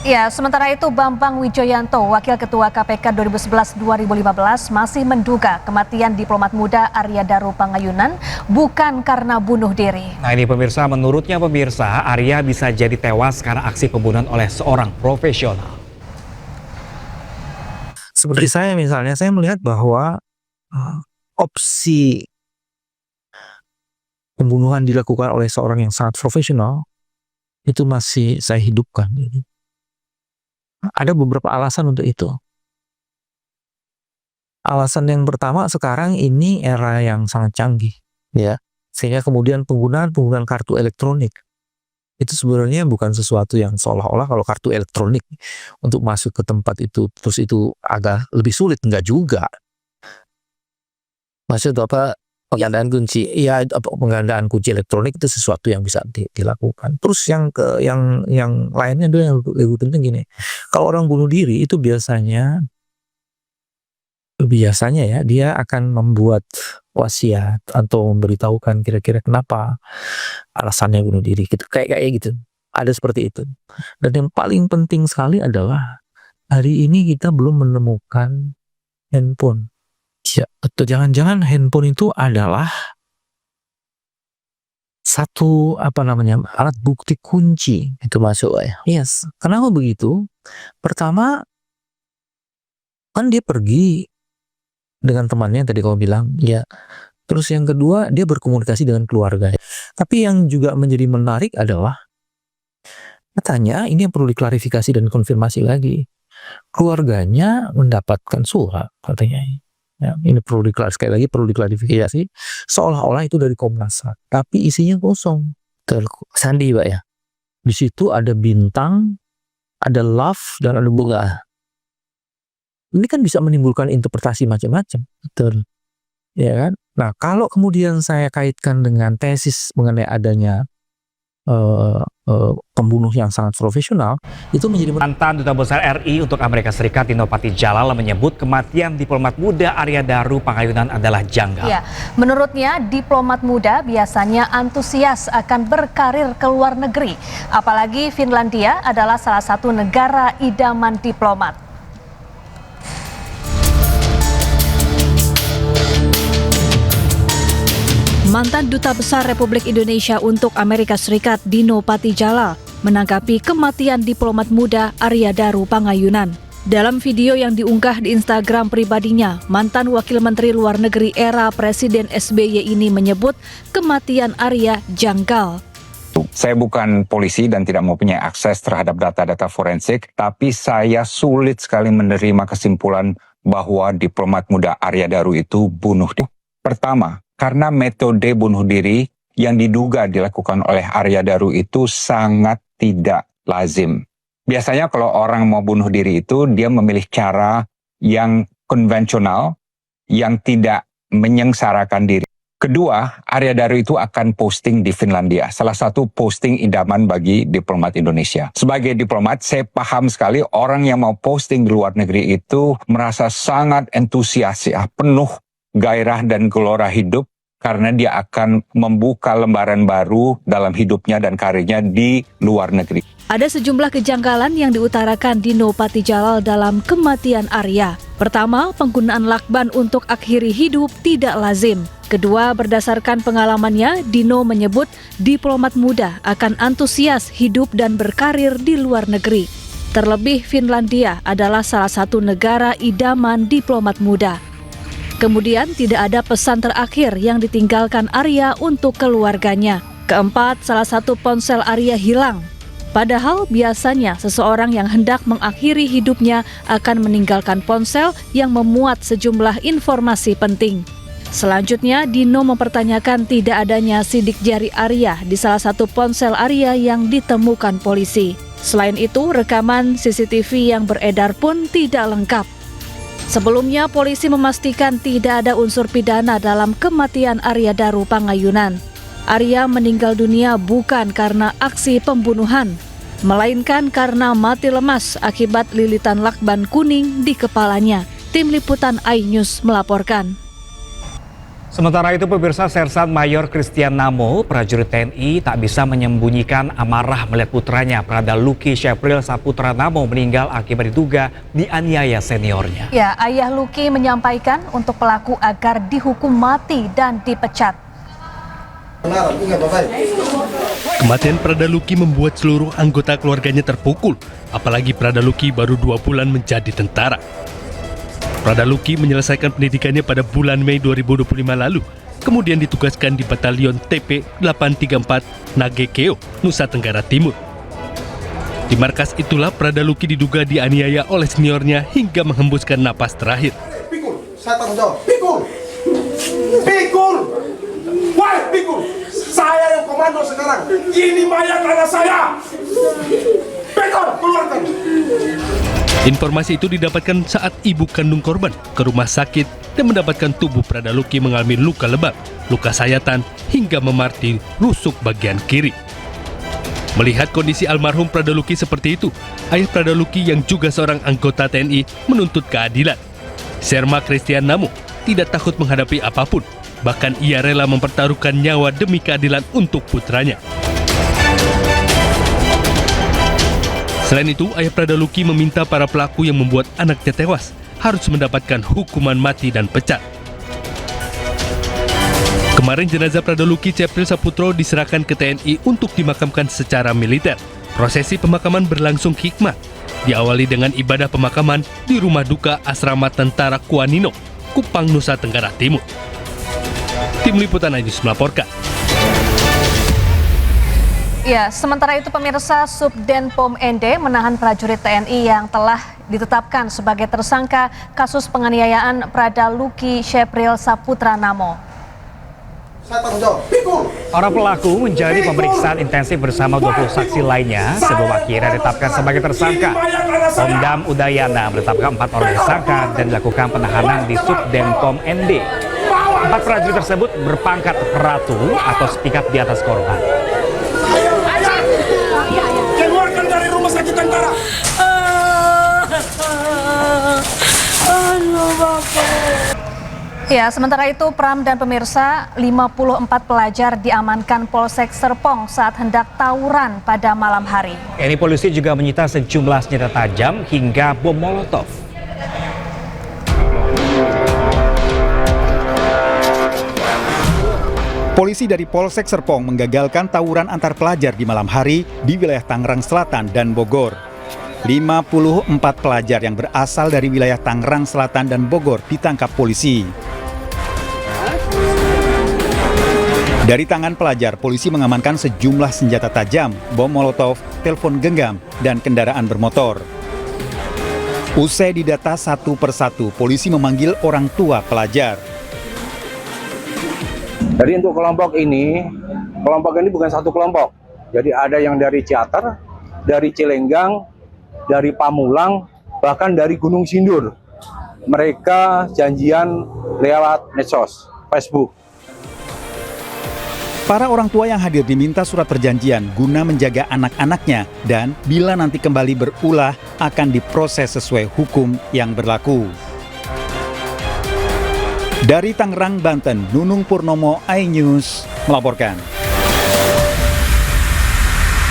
Ya, sementara itu Bambang Wijoyanto, Wakil Ketua KPK 2011-2015 masih menduga kematian diplomat muda Arya Daru Pangayunan bukan karena bunuh diri. Nah ini pemirsa, menurutnya Arya bisa jadi tewas karena aksi pembunuhan oleh seorang profesional. Seperti saya misalnya, saya melihat bahwa opsi pembunuhan dilakukan oleh seorang yang sangat profesional itu masih saya hidupkan. Ada beberapa alasan untuk itu. Alasan yang pertama, sekarang ini era yang sangat canggih, ya, sehingga kemudian penggunaan kartu elektronik itu sebenarnya bukan sesuatu yang seolah-olah kalau kartu elektronik untuk masuk ke tempat itu terus itu agak lebih sulit, enggak juga. Maksud apa? Penggandaan kunci, ya, penggandaan kunci elektronik itu sesuatu yang bisa dilakukan. Terus yang lainnya adalah yang lebih penting gini. Kalau orang bunuh diri itu biasanya ya dia akan membuat wasiat atau memberitahukan kira-kira kenapa alasannya bunuh diri gitu, kayak gitu. Ada seperti itu. Dan yang paling penting sekali adalah hari ini kita belum menemukan handphone. Ya, atau jangan-jangan handphone itu adalah satu alat bukti kunci itu masuk ya. Yes. Kenapa begitu? Pertama, kan dia pergi dengan temannya tadi kamu bilang, ya. Terus yang kedua, dia berkomunikasi dengan keluarga. Tapi yang juga menjadi menarik adalah katanya ini yang perlu diklarifikasi dan konfirmasi lagi. Keluarganya mendapatkan surat katanya. Ya, ini sekali lagi perlu diklarifikasi, seolah-olah itu dari Komnas HAM, tapi isinya kosong. Sandi, Pak, ya. Di situ ada bintang, ada love, dan ada bunga. Ini kan bisa menimbulkan interpretasi macam-macam, betul, ya kan? Nah, kalau kemudian saya kaitkan dengan tesis mengenai adanya pembunuh yang sangat profesional, itu menjadi Mantan Duta Besar RI untuk Amerika Serikat Dino Patijalal menyebut kematian diplomat muda Arya Daru Pangayunan adalah janggal. Ya, menurutnya diplomat muda biasanya antusias akan berkarir ke luar negeri, apalagi Finlandia adalah salah satu negara idaman diplomat. Mantan Duta Besar Republik Indonesia untuk Amerika Serikat Dino Patijalal menanggapi kematian diplomat muda Arya Daru Pangayunan. Dalam video yang diunggah di Instagram pribadinya, mantan Wakil Menteri Luar Negeri era Presiden SBY ini menyebut kematian Arya janggal. Saya bukan polisi dan tidak mempunyai akses terhadap data-data forensik, tapi saya sulit sekali menerima kesimpulan bahwa diplomat muda Arya Daru itu bunuh diri. Pertama, karena metode bunuh diri yang diduga dilakukan oleh Arya Daru itu sangat tidak lazim. Biasanya kalau orang mau bunuh diri itu, dia memilih cara yang konvensional, yang tidak menyengsarakan diri. Kedua, Arya Daru itu akan posting di Finlandia, salah satu posting idaman bagi diplomat Indonesia. Sebagai diplomat, saya paham sekali orang yang mau posting di luar negeri itu merasa sangat antusias, ya, penuh gairah dan gelora hidup karena dia akan membuka lembaran baru dalam hidupnya dan karirnya di luar negeri. Ada sejumlah kejanggalan yang diutarakan Dino Patijalal dalam kematian Arya. Pertama, penggunaan lakban untuk akhiri hidup tidak lazim. Kedua, berdasarkan pengalamannya, Dino menyebut diplomat muda akan antusias hidup dan berkarir di luar negeri. Terlebih Finlandia adalah salah satu negara idaman diplomat muda. Kemudian tidak ada pesan terakhir yang ditinggalkan Arya untuk keluarganya. Keempat, salah satu ponsel Arya hilang. Padahal biasanya seseorang yang hendak mengakhiri hidupnya akan meninggalkan ponsel yang memuat sejumlah informasi penting. Selanjutnya, Dino mempertanyakan tidak adanya sidik jari Arya di salah satu ponsel Arya yang ditemukan polisi. Selain itu, rekaman CCTV yang beredar pun tidak lengkap. Sebelumnya, polisi memastikan tidak ada unsur pidana dalam kematian Arya Daru Pangayunan. Arya meninggal dunia bukan karena aksi pembunuhan, melainkan karena mati lemas akibat lilitan lakban kuning di kepalanya. Tim Liputan iNews melaporkan. Sementara itu pemirsa, Sersan Mayor Christian Namo, prajurit TNI, tak bisa menyembunyikan amarah melihat putranya Pradaluki Syapril Saputra Namo meninggal akibat diduga dianiaya seniornya. Ya, ayah Luki menyampaikan untuk pelaku agar dihukum mati dan dipecat. Kematian Pradaluki membuat seluruh anggota keluarganya terpukul, apalagi Pradaluki baru 2 bulan menjadi tentara. Pradaluki menyelesaikan pendidikannya pada bulan Mei 2025 lalu, kemudian ditugaskan di Batalion TP 834 Nagekeo, Nusa Tenggara Timur. Di markas itulah Pradaluki diduga dianiaya oleh seniornya hingga menghembuskan napas terakhir. Pikul, saya tanggung jawab. Pikul! Pikul! Wah, Pikul! Saya yang komando sekarang. Ini mayat anak saya! Pikul, keluarkan! Informasi itu didapatkan saat ibu kandung korban ke rumah sakit dan mendapatkan tubuh Pradaluki mengalami luka lebam, luka sayatan, hingga memarti rusuk bagian kiri. Melihat kondisi almarhum Pradaluki seperti itu, ayah Pradaluki yang juga seorang anggota TNI menuntut keadilan. Serma Christian Namo tidak takut menghadapi apapun, bahkan ia rela mempertaruhkan nyawa demi keadilan untuk putranya. Selain itu, ayah Pradaluki meminta para pelaku yang membuat anaknya tewas harus mendapatkan hukuman mati dan pecat. Kemarin jenazah Pradaluki Syapril Saputra diserahkan ke TNI untuk dimakamkan secara militer. Prosesi pemakaman berlangsung hikmat, diawali dengan ibadah pemakaman di rumah duka Asrama Tentara Kuanino, Kupang, Nusa Tenggara Timur. Tim Liputan iNews melaporkan. Ya, sementara itu pemirsa, Subden Pom ND menahan prajurit TNI yang telah ditetapkan sebagai tersangka kasus penganiayaan Pradaluki Syapril Saputra Namo. Saya tanggung jawab. Pikul! Para pelaku menjalani pemeriksaan intensif bersama 20 saksi lainnya sebelum akhirnya ditetapkan sebagai tersangka. Pemdam Udayana menetapkan 4 orang tersangka dan dilakukan penahanan di Subden Pom ND. 4 prajurit tersebut berpangkat ratu atau setingkat di atas korban. Keluarkan dari rumah sakit tentara! Ya, sementara itu Pram dan pemirsa, 54 pelajar diamankan Polsek Serpong saat hendak tawuran pada malam hari. Ini polisi juga menyita sejumlah senjata tajam hingga bom molotov. Polisi dari Polsek Serpong menggagalkan tawuran antar pelajar di malam hari di wilayah Tangerang Selatan dan Bogor. 54 pelajar yang berasal dari wilayah Tangerang Selatan dan Bogor ditangkap polisi. Dari tangan pelajar, polisi mengamankan sejumlah senjata tajam, bom molotov, telepon genggam, dan kendaraan bermotor. Usai didata satu persatu, polisi memanggil orang tua pelajar. Jadi untuk kelompok ini bukan satu kelompok. Jadi ada yang dari Ciater, dari Cilenggang, dari Pamulang, bahkan dari Gunung Sindur. Mereka janjian lewat medsos, Facebook. Para orang tua yang hadir diminta surat perjanjian guna menjaga anak-anaknya dan bila nanti kembali berulah akan diproses sesuai hukum yang berlaku. Dari Tangerang, Banten, Nunung Purnomo, iNews melaporkan.